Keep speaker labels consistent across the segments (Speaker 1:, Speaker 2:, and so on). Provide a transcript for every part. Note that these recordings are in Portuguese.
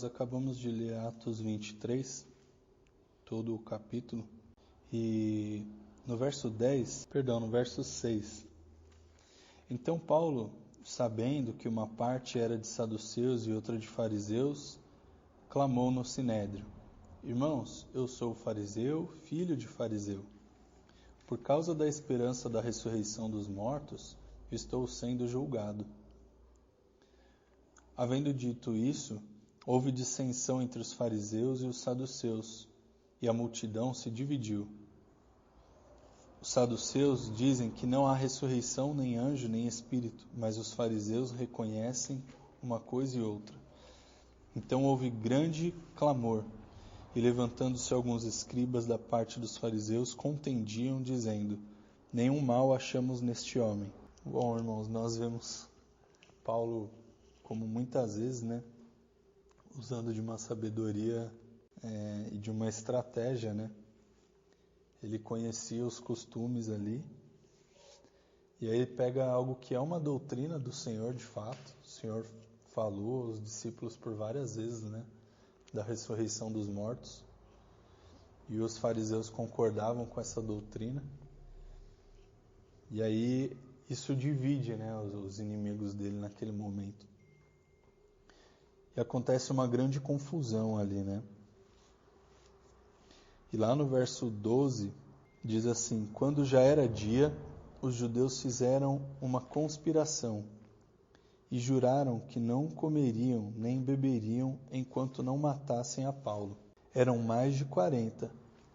Speaker 1: acabamos de ler Atos 23, todo o capítulo, e no verso 6, então Paulo, sabendo que uma parte era de saduceus e outra de fariseus, clamou no sinédrio: Irmãos, eu sou fariseu, filho de fariseu. Por causa da esperança da ressurreição dos mortos, estou sendo julgado. Havendo dito isso, houve dissensão entre os fariseus e os saduceus, e a multidão se dividiu. Os saduceus dizem que não há ressurreição, nem anjo, nem espírito, mas os fariseus reconhecem uma coisa e outra. Então houve grande clamor, e levantando-se alguns escribas da parte dos fariseus, contendiam, dizendo: Nenhum mal achamos neste homem. Bom, irmãos, nós vemos Paulo, como muitas vezes, usando de uma sabedoria e de uma estratégia, Ele conhecia os costumes ali, e aí ele pega algo que é uma doutrina do Senhor de fato. O Senhor falou aos discípulos por várias vezes, da ressurreição dos mortos, e os fariseus concordavam com essa doutrina, e aí isso divide, os inimigos dele naquele momento. E acontece uma grande confusão ali, E lá no verso 12, diz assim: Quando já era dia, os judeus fizeram uma conspiração e juraram que não comeriam nem beberiam enquanto não matassem a Paulo. Eram mais de 40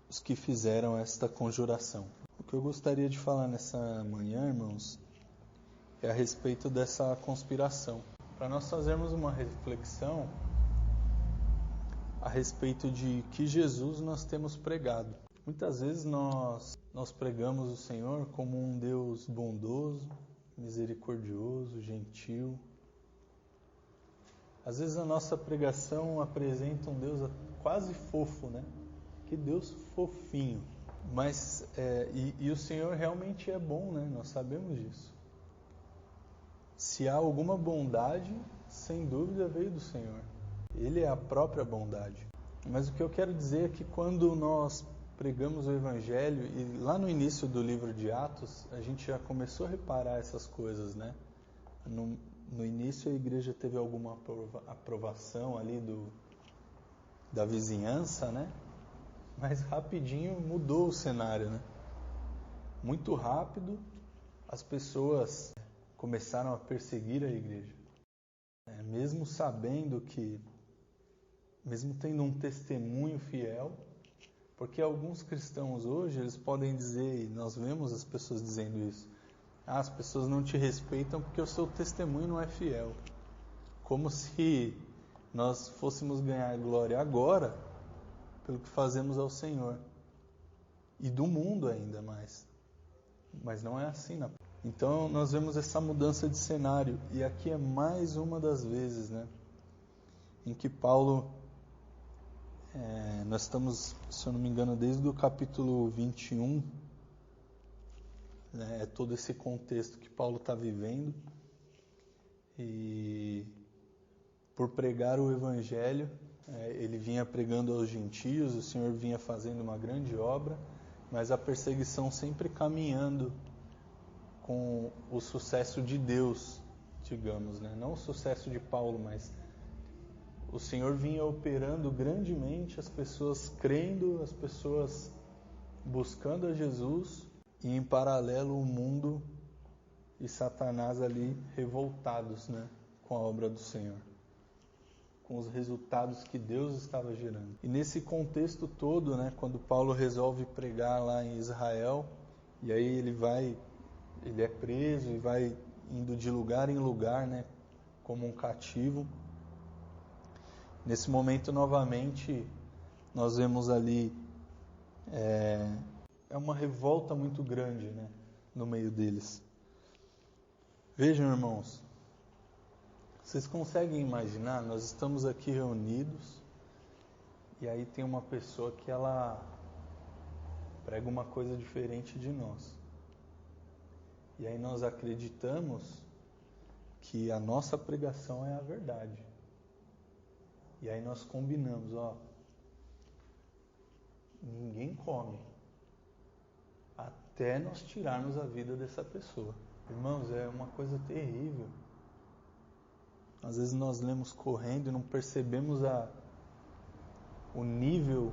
Speaker 1: os que fizeram esta conjuração. O que eu gostaria de falar nessa manhã, irmãos, é a respeito dessa conspiração. Para nós fazermos uma reflexão a respeito de que Jesus nós temos pregado. Muitas vezes nós pregamos o Senhor como um Deus bondoso, misericordioso, gentil. Às vezes a nossa pregação apresenta um Deus quase fofo, Que Deus fofinho. Mas, e o Senhor realmente é bom, Nós sabemos disso. Se há alguma bondade, sem dúvida veio do Senhor. Ele é a própria bondade. Mas o que eu quero dizer é que quando nós pregamos o Evangelho, e lá no início do livro de Atos, a gente já começou a reparar essas coisas, No início a igreja teve alguma aprovação ali da vizinhança, Mas rapidinho mudou o cenário, Muito rápido as pessoas começaram a perseguir a igreja. Mesmo sabendo mesmo tendo um testemunho fiel, porque alguns cristãos hoje, eles podem dizer, e nós vemos as pessoas dizendo isso: as pessoas não te respeitam porque o seu testemunho não é fiel. Como se nós fôssemos ganhar glória agora pelo que fazemos ao Senhor. E do mundo ainda mais. Mas não é assim, Então nós vemos essa mudança de cenário. E aqui é mais uma das vezes, em que Paulo... nós estamos, se eu não me engano, desde o capítulo 21, é todo esse contexto que Paulo está vivendo, e por pregar o Evangelho, ele vinha pregando aos gentios, o Senhor vinha fazendo uma grande obra, mas a perseguição sempre caminhando com o sucesso de Deus, digamos, não o sucesso de Paulo, mas o Senhor vinha operando grandemente, as pessoas crendo, as pessoas buscando a Jesus, e em paralelo o mundo e Satanás ali revoltados, com a obra do Senhor, com os resultados que Deus estava gerando. E nesse contexto todo, quando Paulo resolve pregar lá em Israel, e aí ele é preso e vai indo de lugar em lugar, como um cativo. Nesse momento, novamente, nós vemos ali uma revolta muito grande, no meio deles. Vejam, irmãos, vocês conseguem imaginar? Nós estamos aqui reunidos e aí tem uma pessoa que ela prega uma coisa diferente de nós. E aí nós acreditamos que a nossa pregação é a verdade. E aí nós combinamos, ninguém come até nós tirarmos a vida dessa pessoa. Irmãos, é uma coisa terrível. Às vezes nós lemos correndo e não percebemos o nível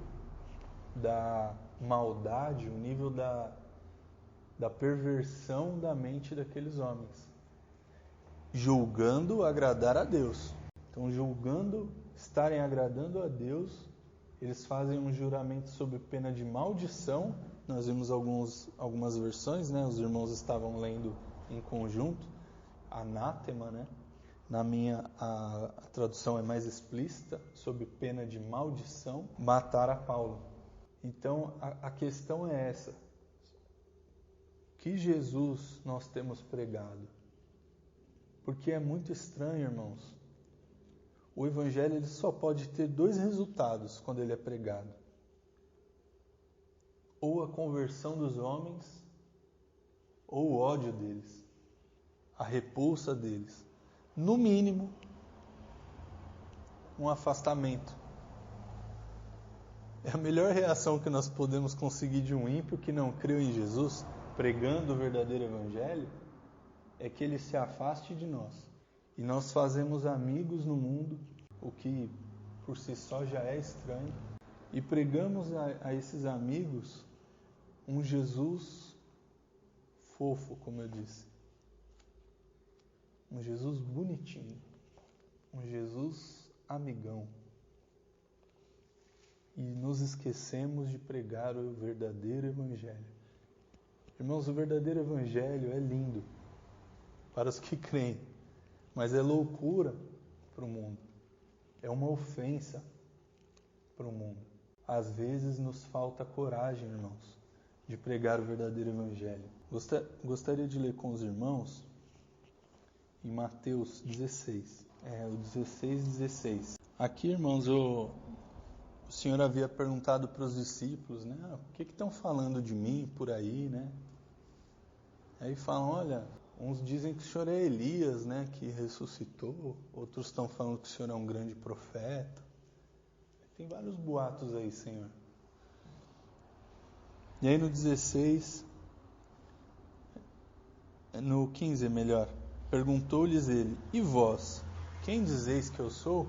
Speaker 1: da maldade, o nível da perversão da mente daqueles homens, julgando agradar a Deus. Então, julgando estarem agradando a Deus, eles fazem um juramento sob pena de maldição. Nós vimos algumas versões, né? Os irmãos estavam lendo em conjunto, anátema, né? Na minha, a tradução é mais explícita, sob pena de maldição, matar a Paulo. Então, a questão é essa. Que Jesus nós temos pregado? Porque é muito estranho, irmãos. O Evangelho ele só pode ter dois resultados quando ele é pregado. Ou a conversão dos homens, ou o ódio deles, a repulsa deles. No mínimo, um afastamento. É a melhor reação que nós podemos conseguir de um ímpio que não creu em Jesus, pregando o verdadeiro Evangelho, é que ele se afaste de nós. E nós fazemos amigos no mundo, o que por si só já é estranho, e pregamos a esses amigos um Jesus fofo, como eu disse. Um Jesus bonitinho. Um Jesus amigão. E nos esquecemos de pregar o verdadeiro Evangelho. Irmãos, o verdadeiro Evangelho é lindo para os que creem, mas é loucura para o mundo. É uma ofensa para o mundo. Às vezes nos falta coragem, irmãos, de pregar o verdadeiro Evangelho. Gostaria de ler com os irmãos em Mateus 16. O 16. Aqui, irmãos, o Senhor havia perguntado para os discípulos, né? O que estão falando de mim por aí, né? Aí falam, olha, uns dizem que o Senhor é Elias, né? Que ressuscitou. Outros estão falando que o Senhor é um grande profeta. Tem vários boatos aí, Senhor. E aí no 16, no 15 é melhor, perguntou-lhes ele, e vós, quem dizeis que eu sou?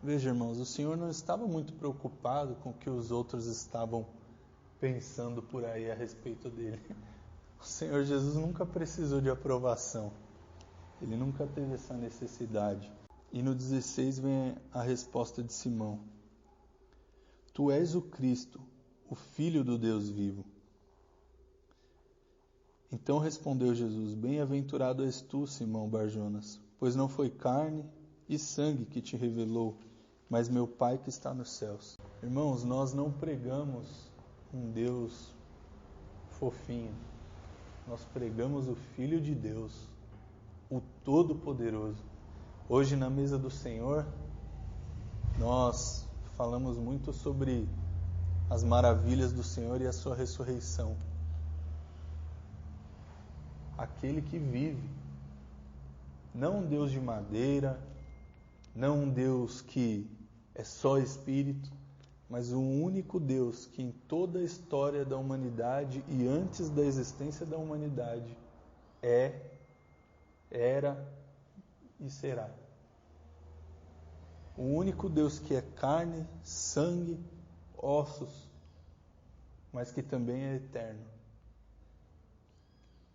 Speaker 1: Veja, irmãos, o Senhor não estava muito preocupado com o que os outros estavam pensando por aí a respeito dele. O Senhor Jesus nunca precisou de aprovação. Ele nunca teve essa necessidade. E no 16 vem a resposta de Simão. Tu és o Cristo, o Filho do Deus vivo. Então respondeu Jesus, bem-aventurado és tu, Simão Barjonas, pois não foi carne e sangue que te revelou, mas meu Pai que está nos céus. Irmãos, nós não pregamos um Deus fofinho. Nós pregamos o Filho de Deus, o Todo-Poderoso. Hoje na mesa do Senhor, nós falamos muito sobre as maravilhas do Senhor e a sua ressurreição. Aquele que vive, não um Deus de madeira, não um Deus que é só Espírito, mas o único Deus que em toda a história da humanidade e antes da existência da humanidade era e será. O único Deus que é carne, sangue, ossos, mas que também é eterno.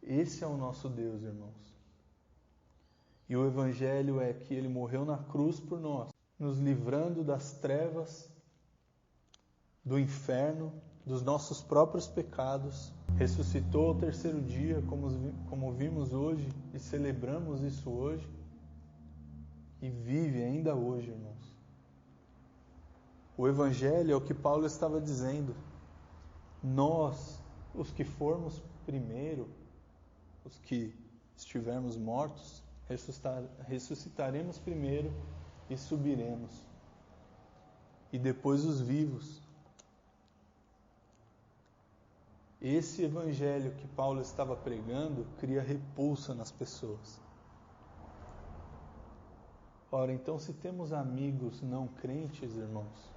Speaker 1: Esse é o nosso Deus, irmãos. E o Evangelho é que Ele morreu na cruz por nós, nos livrando das trevas, do inferno, dos nossos próprios pecados, ressuscitou ao terceiro dia, como vimos hoje e celebramos isso hoje, e vive ainda hoje, irmãos. O Evangelho é o que Paulo estava dizendo. Nós, os que formos primeiro, os que estivermos mortos, ressuscitaremos primeiro e subiremos. E depois os vivos. Esse Evangelho que Paulo estava pregando cria repulsa nas pessoas. Ora, então, se temos amigos não crentes, irmãos,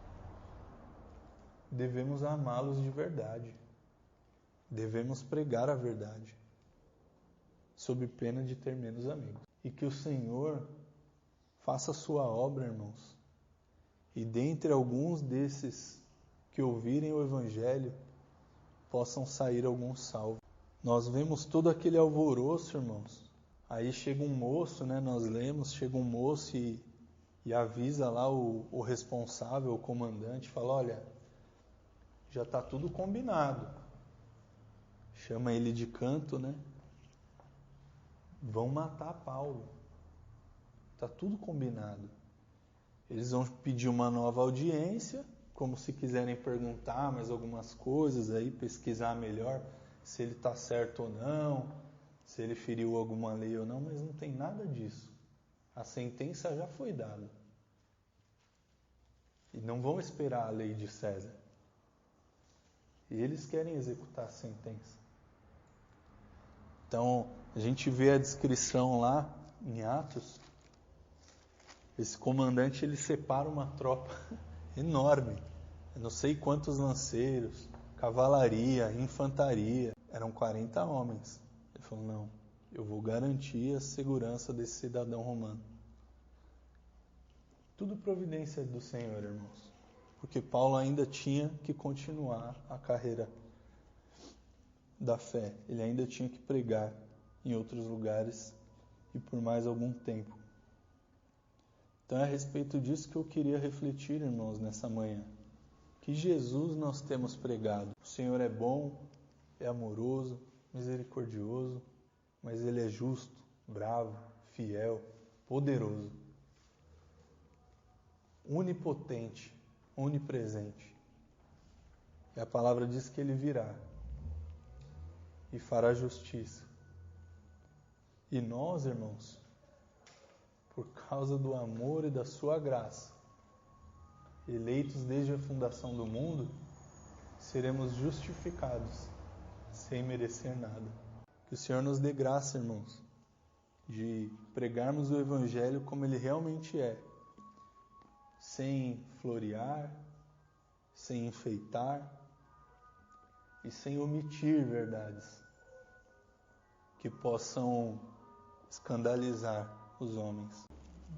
Speaker 1: devemos amá-los de verdade. Devemos pregar a verdade, sob pena de ter menos amigos. E que o Senhor faça a sua obra, irmãos. E dentre alguns desses que ouvirem o Evangelho, possam sair alguns salvos. Nós vemos todo aquele alvoroço, irmãos. Aí chega um moço, né? Nós lemos, chega um moço e avisa lá o responsável, o comandante, fala, olha, já está tudo combinado. Chama ele de canto, né? Vão matar Paulo. Está tudo combinado. Eles vão pedir uma nova audiência, como se quiserem perguntar mais algumas coisas aí, pesquisar melhor se ele está certo ou não, se ele feriu alguma lei ou não, mas não tem nada disso. A sentença já foi dada. E não vão esperar a lei de César. E eles querem executar a sentença. Então, a gente vê a descrição lá em Atos. Esse comandante, ele separa uma tropa enorme. Eu não sei quantos lanceiros, cavalaria, infantaria. Eram 40 homens. Ele falou, não, eu vou garantir a segurança desse cidadão romano. Tudo providência do Senhor, irmãos. Porque Paulo ainda tinha que continuar a carreira da fé. Ele ainda tinha que pregar em outros lugares e por mais algum tempo. Então é a respeito disso que eu queria refletir, irmãos, nessa manhã. Que Jesus nós temos pregado. O Senhor é bom, é amoroso, misericordioso, mas Ele é justo, bravo, fiel, poderoso, onipotente, onipresente. E a palavra diz que Ele virá e fará justiça. E nós, irmãos, por causa do amor e da sua graça, eleitos desde a fundação do mundo, seremos justificados sem merecer nada. Que o Senhor nos dê graça, irmãos, de pregarmos o Evangelho como ele realmente é, sem florear, sem enfeitar e sem omitir verdades que possam escandalizar os homens.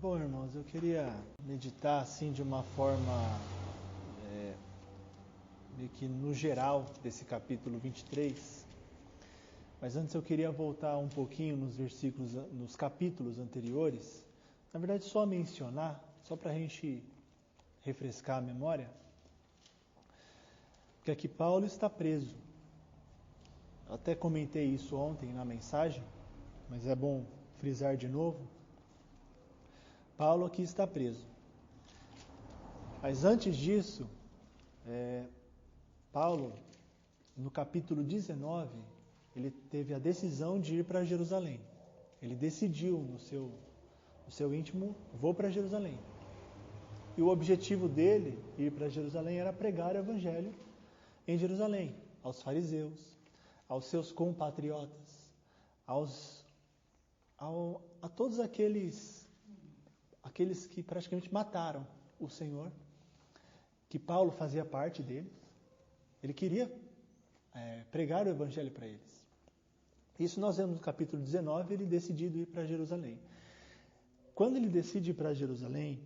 Speaker 2: Bom, irmãos, eu queria meditar assim de uma forma meio que no geral desse capítulo 23. Mas antes eu queria voltar um pouquinho nos capítulos anteriores. Na verdade, só mencionar, só para a gente refrescar a memória, que aqui Paulo está preso. Eu até comentei isso ontem na mensagem, mas é bom frisar de novo. Paulo aqui está preso. Mas antes disso, Paulo, no capítulo 19, ele teve a decisão de ir para Jerusalém. Ele decidiu no seu íntimo, vou para Jerusalém. E o objetivo dele, ir para Jerusalém, era pregar o Evangelho em Jerusalém, aos fariseus, aos seus compatriotas, a todos aqueles que praticamente mataram o Senhor, que Paulo fazia parte deles. Ele queria pregar o Evangelho para eles. Isso nós vemos no capítulo 19, ele decidido ir para Jerusalém. Quando ele decide ir para Jerusalém,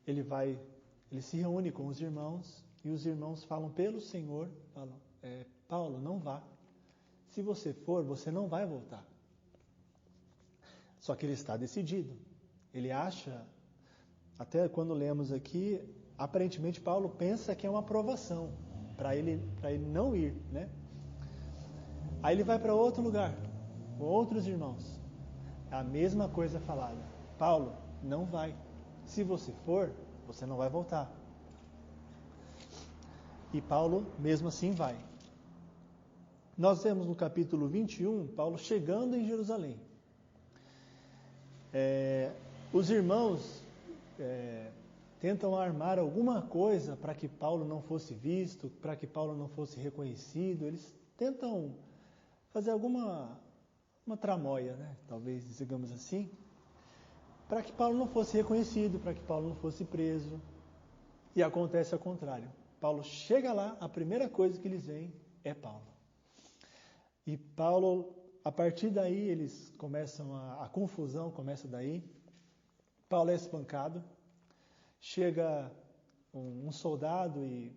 Speaker 2: ele se reúne com os irmãos, e os irmãos falam pelo Senhor, falam, Paulo, não vá. Se você for, você não vai voltar. Só que ele está decidido. Ele acha, até quando lemos aqui, aparentemente Paulo pensa que é uma aprovação para ele não ir, né? Aí ele vai para outro lugar, com outros irmãos. É a mesma coisa falada. Paulo, não vai. Se você for, você não vai voltar. E Paulo, mesmo assim, vai. Nós vemos no capítulo 21, Paulo chegando em Jerusalém. Os irmãos tentam armar alguma coisa para que Paulo não fosse visto, para que Paulo não fosse reconhecido. Eles tentam fazer uma tramóia, né? Talvez digamos assim. para que Paulo não fosse reconhecido, para que Paulo não fosse preso. E acontece ao contrário. Paulo chega lá, a primeira coisa que eles veem é Paulo. E Paulo, a partir daí, eles começam a confusão começa daí. Paulo é espancado. Chega um soldado e,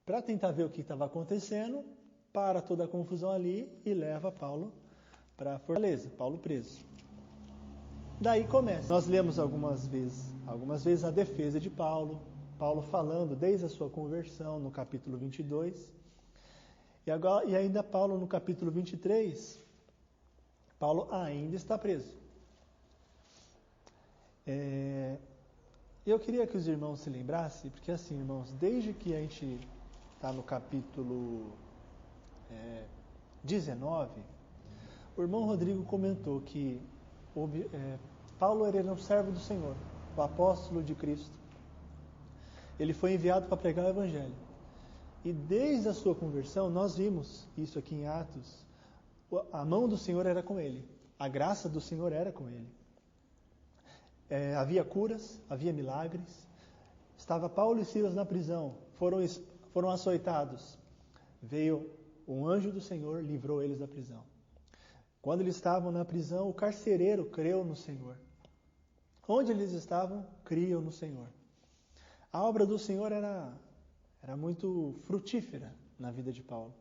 Speaker 2: para tentar ver o que estava acontecendo, para toda a confusão ali e leva Paulo para a fortaleza, Paulo preso. Daí começa. Nós lemos algumas vezes a defesa de Paulo, Paulo falando desde a sua conversão no capítulo 22. E ainda Paulo no capítulo 23, Paulo ainda está preso. Eu queria que os irmãos se lembrassem, porque assim, irmãos, desde que a gente está no capítulo 19, o irmão Rodrigo comentou que Paulo era um servo do Senhor, o apóstolo de Cristo. Ele foi enviado para pregar o Evangelho. E desde a sua conversão, nós vimos isso aqui em Atos, a mão do Senhor era com ele, a graça do Senhor era com ele. Havia curas, havia milagres. Estava Paulo e Silas na prisão, foram açoitados. Veio um anjo do Senhor, livrou eles da prisão. Quando eles estavam na prisão, o carcereiro creu no Senhor. Onde eles estavam, criam no Senhor. A obra do Senhor era muito frutífera na vida de Paulo.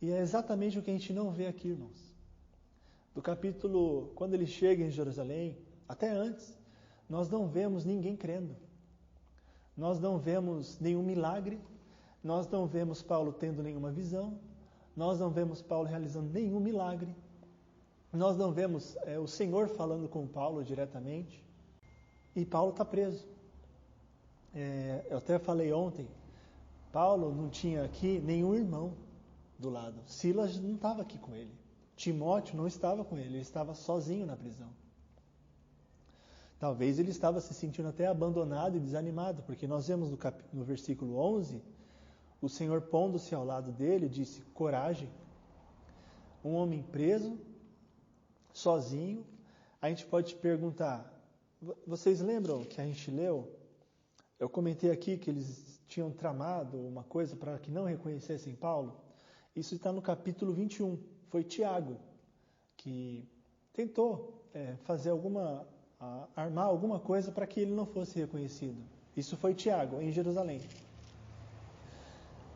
Speaker 2: E é exatamente o que a gente não vê aqui, irmãos. Do capítulo, quando ele chega em Jerusalém, até antes, nós não vemos ninguém crendo. Nós não vemos nenhum milagre. Nós não vemos Paulo tendo nenhuma visão. Nós não vemos Paulo realizando nenhum milagre. Nós não vemos o Senhor falando com Paulo diretamente. E Paulo está preso. Eu até falei ontem, Paulo não tinha aqui nenhum irmão do lado. Silas não estava aqui com ele. Timóteo não estava com ele. Ele estava sozinho na prisão. Talvez ele estava se sentindo até abandonado e desanimado, porque nós vemos no versículo 11, o Senhor pondo-se ao lado dele, disse, coragem. Um homem preso, sozinho. A gente pode perguntar, vocês lembram que a gente leu? Eu comentei aqui que eles tinham tramado uma coisa para que não reconhecessem Paulo. Isso está no capítulo 21. Foi Tiago que tentou armar alguma coisa para que ele não fosse reconhecido. Isso foi Tiago, em Jerusalém.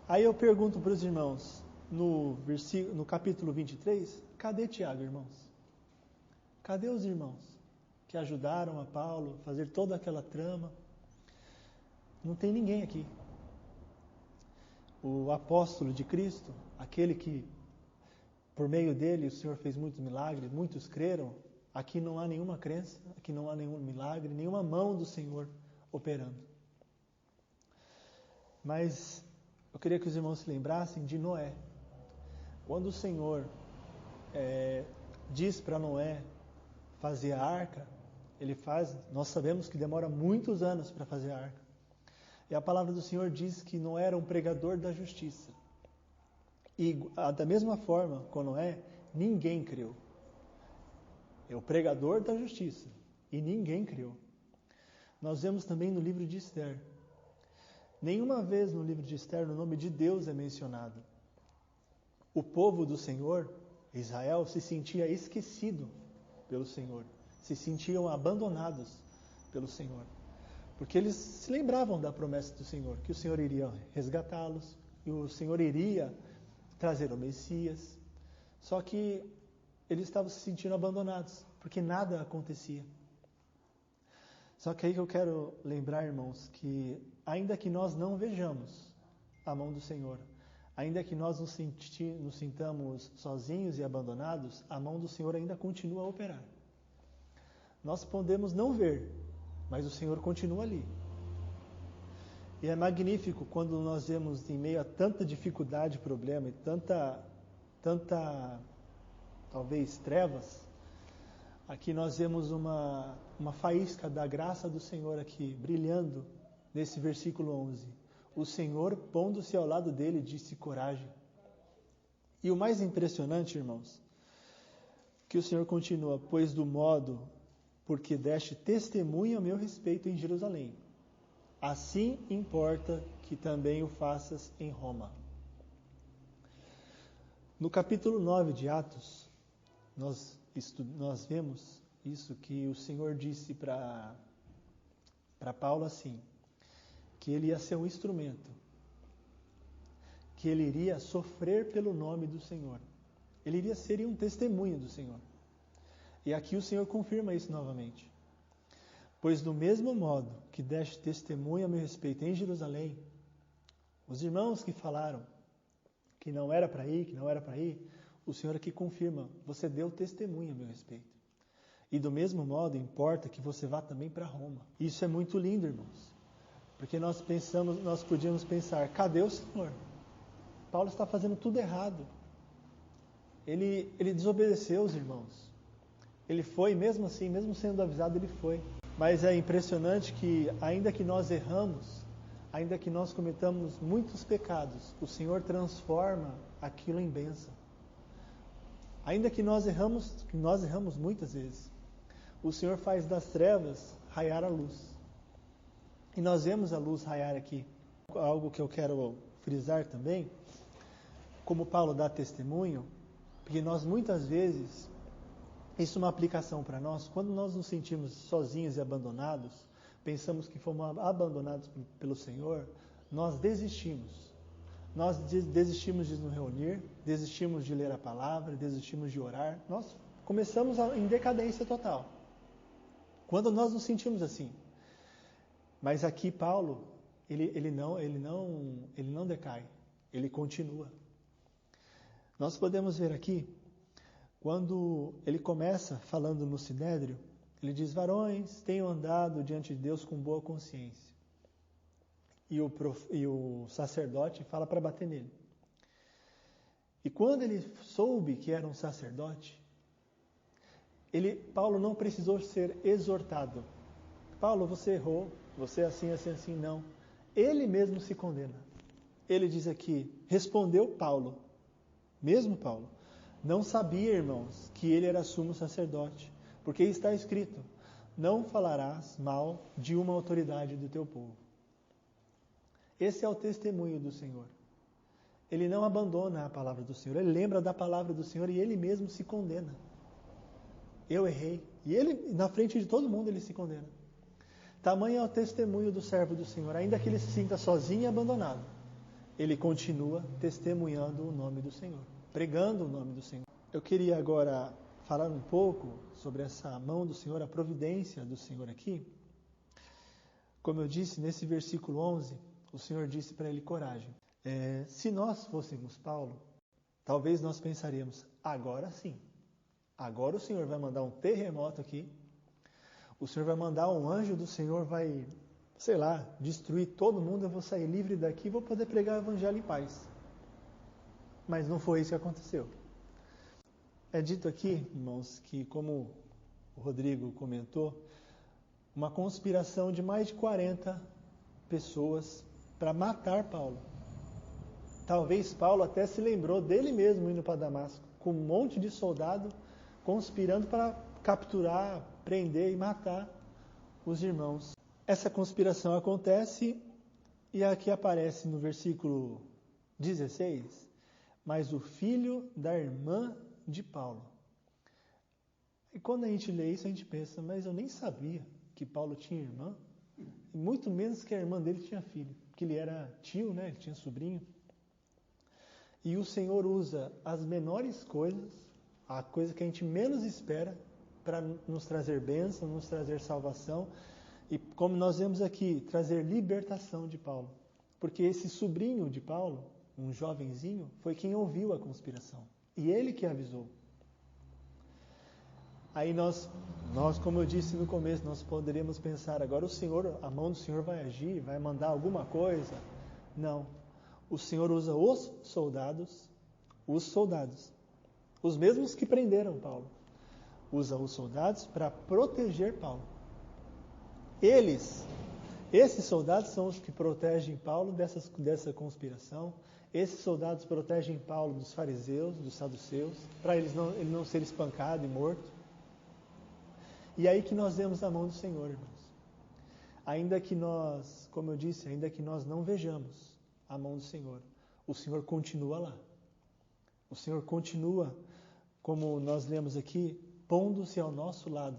Speaker 2: Aí eu pergunto para os irmãos, no capítulo 23, cadê Tiago, irmãos? Cadê os irmãos que ajudaram a Paulo a fazer toda aquela trama? Não tem ninguém aqui. O apóstolo de Cristo, aquele que por meio dele o Senhor fez muitos milagres, muitos creram, aqui não há nenhuma crença, aqui não há nenhum milagre, nenhuma mão do Senhor operando. Mas eu queria que os irmãos se lembrassem de Noé. Quando o Senhor diz para Noé fazer a arca, nós sabemos que demora muitos anos para fazer a arca. E a palavra do Senhor diz que Noé era um pregador da justiça. E da mesma forma, com Noé, ninguém creu. É o pregador da justiça. E ninguém creu. Nós vemos também no livro de Esther. Nenhuma vez no livro de Esther o nome de Deus é mencionado. O povo do Senhor, Israel, se sentia esquecido pelo Senhor. Se sentiam abandonados pelo Senhor. Porque eles se lembravam da promessa do Senhor, que o Senhor iria resgatá-los, e o Senhor iria trazer o Messias. Só que eles estavam se sentindo abandonados, porque nada acontecia. Só que aí que eu quero lembrar, irmãos, que ainda que nós não vejamos a mão do Senhor, ainda que nós nos sintamos sozinhos e abandonados, a mão do Senhor ainda continua a operar. Nós podemos não ver, mas o Senhor continua ali. E é magnífico quando nós vemos em meio a tanta dificuldade, problema e tanta talvez trevas, aqui nós vemos uma faísca da graça do Senhor aqui, brilhando nesse versículo 11. O Senhor, pondo-se ao lado dele, disse coragem. E o mais impressionante, irmãos, que o Senhor continua, pois do modo porque deste testemunho a meu respeito em Jerusalém. Assim importa que também o faças em Roma. No capítulo 9 de Atos, nós vemos isso que o Senhor disse para Paulo assim, que ele ia ser um instrumento, que ele iria sofrer pelo nome do Senhor. Ele iria ser um testemunho do Senhor. E aqui o Senhor confirma isso novamente. Pois do mesmo modo que deste testemunho a meu respeito em Jerusalém, os irmãos que falaram que não era para ir, o Senhor aqui confirma, você deu testemunho a meu respeito. E do mesmo modo, importa que você vá também para Roma. Isso é muito lindo, irmãos. Porque nós podíamos pensar, cadê o Senhor? Paulo está fazendo tudo errado. Ele desobedeceu os irmãos. Ele foi, mesmo assim, mesmo sendo avisado, ele foi. Mas é impressionante que, ainda que nós erramos, ainda que nós cometamos muitos pecados, o Senhor transforma aquilo em bênção. Ainda que nós erramos muitas vezes, o Senhor faz das trevas raiar a luz. E nós vemos a luz raiar aqui. Algo que eu quero frisar também, como Paulo dá testemunho, porque nós muitas vezes, isso é uma aplicação para nós, quando nós nos sentimos sozinhos e abandonados, pensamos que fomos abandonados pelo Senhor, nós desistimos. Nós desistimos de nos reunir, desistimos de ler a palavra, desistimos de orar. Nós começamos em decadência total. Quando nós nos sentimos assim. Mas aqui Paulo, ele não decai, ele continua. Nós podemos ver aqui, quando ele começa falando no Sinédrio, ele diz, varões, tenham andado diante de Deus com boa consciência. E o sacerdote fala para bater nele. E quando ele soube que era um sacerdote, Paulo não precisou ser exortado. Paulo, você errou, você é assim, assim, assim, não. Ele mesmo se condena. Ele diz aqui, respondeu Paulo, mesmo Paulo, não sabia, irmãos, que ele era sumo sacerdote, porque está escrito, não falarás mal de uma autoridade do teu povo. Esse é o testemunho do Senhor. Ele não abandona a palavra do Senhor, ele lembra da palavra do Senhor e ele mesmo se condena. Eu errei. E ele, na frente de todo mundo, ele se condena. Tamanho é o testemunho do servo do Senhor, ainda que ele se sinta sozinho e abandonado. Ele continua testemunhando o nome do Senhor, pregando o nome do Senhor. Eu queria agora falar um pouco sobre essa mão do Senhor, a providência do Senhor aqui. Como eu disse, nesse versículo 11, o Senhor disse para ele coragem. Se nós fôssemos Paulo, talvez nós pensaríamos, agora sim. Agora o Senhor vai mandar um terremoto aqui. O Senhor vai mandar um anjo do Senhor, vai, destruir todo mundo. Eu vou sair livre daqui e vou poder pregar o evangelho em paz. Mas não foi isso que aconteceu. É dito aqui, irmãos, que como o Rodrigo comentou, uma conspiração de mais de 40 pessoas para matar Paulo. Talvez Paulo até se lembrou dele mesmo indo para Damasco, com um monte de soldado conspirando para capturar, prender e matar os irmãos. Essa conspiração acontece e aqui aparece no versículo 16, mas o filho da irmã de Paulo. E quando a gente lê isso, a gente pensa, mas eu nem sabia que Paulo tinha irmã, e muito menos que a irmã dele tinha filho, que ele era tio, né? Ele tinha sobrinho. E o Senhor usa as menores coisas, a coisa que a gente menos espera, para nos trazer bênção, nos trazer salvação, e como nós vemos aqui, trazer libertação de Paulo. Porque esse sobrinho de Paulo, um jovenzinho, foi quem ouviu a conspiração. E ele que avisou. Aí nós, como eu disse no começo, nós poderíamos pensar, agora a mão do Senhor vai agir, vai mandar alguma coisa. Não. O Senhor usa os soldados, os mesmos que prenderam Paulo. Usa os soldados para proteger Paulo. Esses soldados são os que protegem Paulo dessa conspiração. Esses soldados protegem Paulo dos fariseus, dos saduceus, para ele não ser espancado e morto. E é aí que nós vemos a mão do Senhor, irmãos. Ainda que nós, como eu disse, ainda que nós não vejamos a mão do Senhor, o Senhor continua lá. O Senhor continua, como nós lemos aqui, pondo-se ao nosso lado,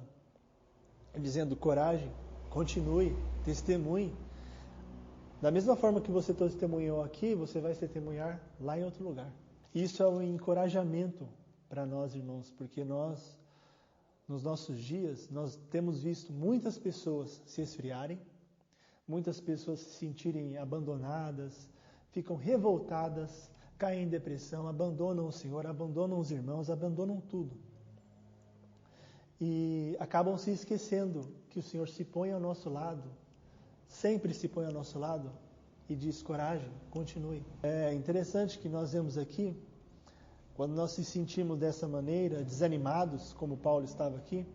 Speaker 2: dizendo: coragem, continue, testemunhe. Da mesma forma que você testemunhou aqui, você vai testemunhar lá em outro lugar. Isso é um encorajamento para nós, irmãos, porque nós, nos nossos dias, nós temos visto muitas pessoas se esfriarem, muitas pessoas se sentirem abandonadas, ficam revoltadas, caem em depressão, abandonam o Senhor, abandonam os irmãos, abandonam tudo. E acabam se esquecendo que o Senhor se põe ao nosso lado, sempre se põe ao nosso lado e diz: coragem, continue. É interessante que nós vemos aqui, quando nós se sentimos dessa maneira, desanimados, como Paulo estava aqui,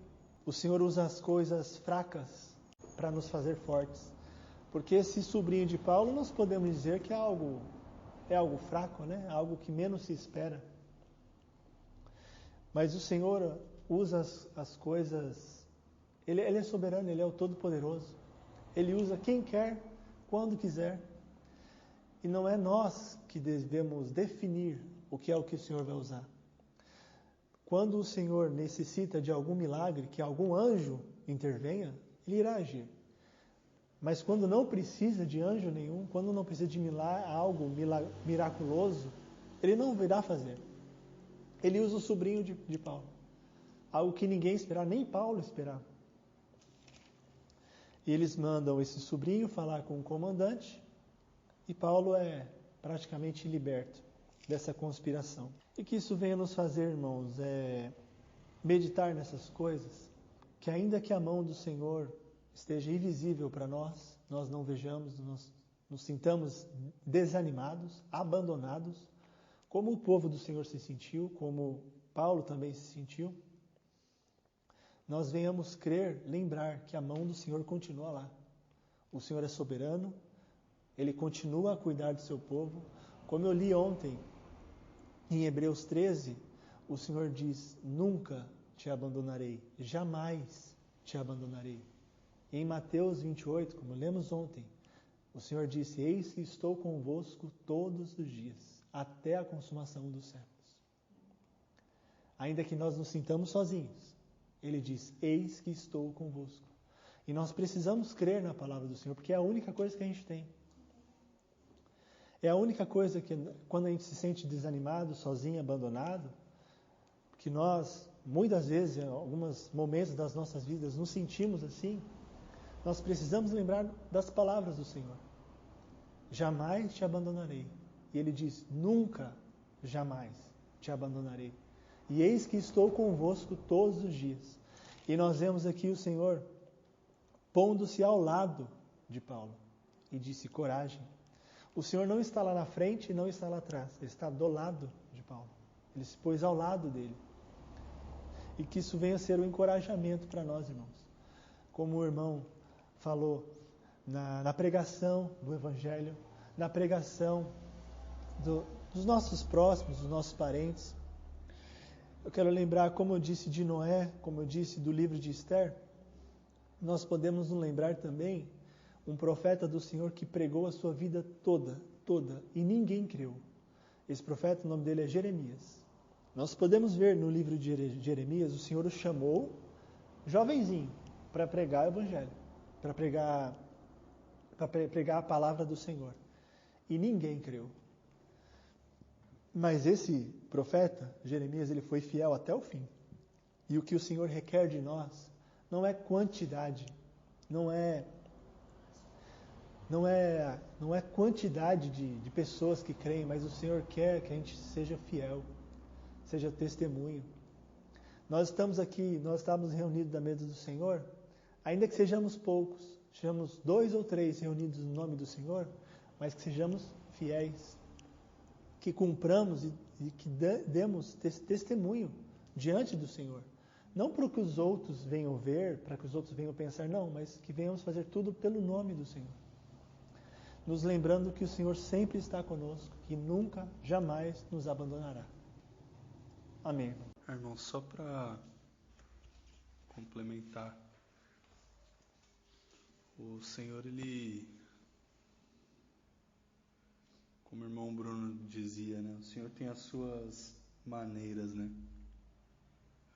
Speaker 2: o Senhor usa as coisas fracas para nos fazer fortes. Porque esse sobrinho de Paulo, nós podemos dizer que é algo fraco, né? Algo que menos se espera. Mas o Senhor usa as coisas, Ele é soberano, Ele é o Todo-Poderoso. Ele usa quem quer, quando quiser. E não é nós que devemos definir o que o Senhor vai usar. Quando o Senhor necessita de algum milagre, que algum anjo intervenha, Ele irá agir. Mas quando não precisa de anjo nenhum, quando não precisa de algo miraculoso, Ele não virá fazer. Ele usa o sobrinho de Paulo. Algo que ninguém esperava, nem Paulo esperava. E eles mandam esse sobrinho falar com o comandante, e Paulo é praticamente liberto dessa conspiração. E que isso venha nos fazer, irmãos, meditar nessas coisas, que ainda que a mão do Senhor esteja invisível para nós, nós não vejamos, nós nos sintamos desanimados, abandonados, como o povo do Senhor se sentiu, como Paulo também se sentiu, nós venhamos crer, lembrar que a mão do Senhor continua lá. O Senhor é soberano, Ele continua a cuidar do seu povo. Como eu li ontem, em Hebreus 13, o Senhor diz: nunca te abandonarei, jamais te abandonarei. Em Mateus 28, como lemos ontem, o Senhor disse: eis que estou convosco todos os dias, até a consumação dos séculos. Ainda que nós nos sintamos sozinhos, Ele diz: eis que estou convosco. E nós precisamos crer na palavra do Senhor, porque é a única coisa que a gente tem. É a única coisa que, quando a gente se sente desanimado, sozinho, abandonado, que nós, muitas vezes, em alguns momentos das nossas vidas, nos sentimos assim, nós precisamos lembrar das palavras do Senhor. Jamais te abandonarei. E Ele diz: nunca, jamais te abandonarei. E eis que estou convosco todos os dias. E nós vemos aqui o Senhor pondo-se ao lado de Paulo. E disse: coragem. O Senhor não está lá na frente e não está lá atrás. Ele está do lado de Paulo. Ele se pôs ao lado dele. E que isso venha a ser um encorajamento para nós, irmãos. Como o irmão falou na pregação do Evangelho, na pregação dos nossos próximos, dos nossos parentes. Eu quero lembrar, como eu disse de Noé, como eu disse do livro de Esther, nós podemos nos lembrar também um profeta do Senhor que pregou a sua vida toda, e ninguém creu. Esse profeta, o nome dele é Jeremias. Nós podemos ver no livro de Jeremias, o Senhor o chamou, jovenzinho, para pregar o Evangelho, para pregar a palavra do Senhor. E ninguém creu. Mas esse profeta, Jeremias, ele foi fiel até o fim. E o que o Senhor requer de nós não é quantidade, não é quantidade de pessoas que creem, mas o Senhor quer que a gente seja fiel, seja testemunho. Nós estamos aqui, nós estamos reunidos na mesa do Senhor, ainda que sejamos poucos, sejamos 2 ou 3 reunidos no nome do Senhor, mas que sejamos fiéis, que cumpramos e que demos testemunho diante do Senhor. Não para que os outros venham ver, para que os outros venham pensar, não, mas que venhamos fazer tudo pelo nome do Senhor. Nos lembrando que o Senhor sempre está conosco, que nunca, jamais nos abandonará. Amém.
Speaker 1: Irmão, só para complementar. O Senhor, Ele, como o irmão Bruno dizia, né? O Senhor tem as suas maneiras, né?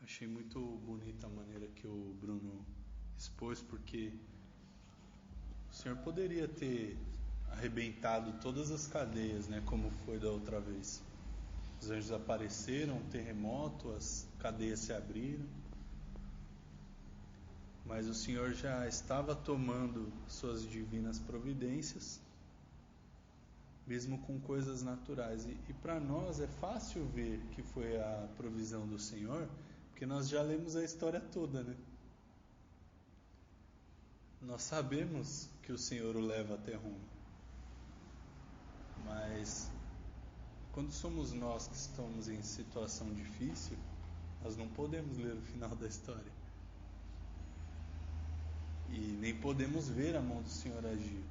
Speaker 1: Achei muito bonita a maneira que o Bruno expôs, porque o Senhor poderia ter arrebentado todas as cadeias, né? Como foi da outra vez. Os anjos apareceram, um terremoto, as cadeias se abriram. Mas o Senhor já estava tomando suas divinas providências, mesmo com coisas naturais. E para nós é fácil ver que foi a provisão do Senhor, porque nós já lemos a história toda, né? Nós sabemos que o Senhor o leva até Roma. Mas quando somos nós que estamos em situação difícil, nós não podemos ler o final da história. E nem podemos ver a mão do Senhor agir.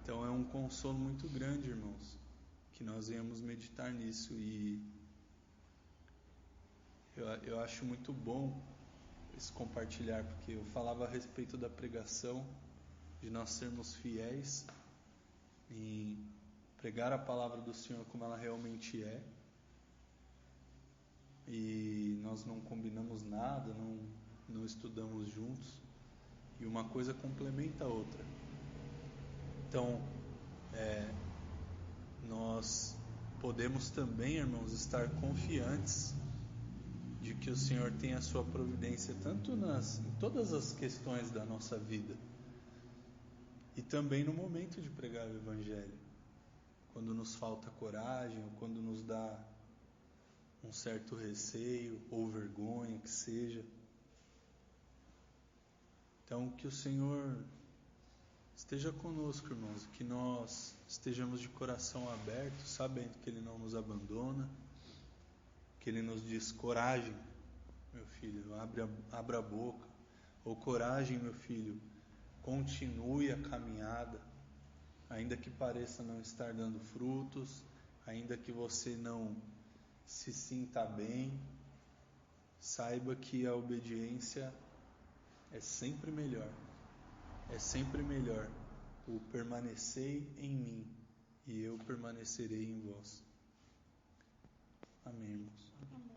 Speaker 1: Então é um consolo muito grande, irmãos, que nós venhamos meditar nisso. E eu acho muito bom esse compartilhar, porque eu falava a respeito da pregação, de nós sermos fiéis em pregar a palavra do Senhor como ela realmente é. E nós não combinamos nada, não estudamos juntos, e uma coisa complementa a outra. Então, nós podemos também, irmãos, estar confiantes de que o Senhor tem a sua providência tanto em todas as questões da nossa vida, e também no momento de pregar o Evangelho, quando nos falta coragem, ou quando nos dá um certo receio ou vergonha, que seja. Então, que o Senhor esteja conosco, irmãos, que nós estejamos de coração aberto, sabendo que Ele não nos abandona, que Ele nos diz: coragem, meu filho, abra a boca, ou coragem, meu filho, continue a caminhada, ainda que pareça não estar dando frutos, ainda que você não se sinta bem, saiba que a obediência é sempre melhor. É sempre melhor o permanecei em mim e eu permanecerei em vós. Amém, irmãos.
Speaker 3: Amém.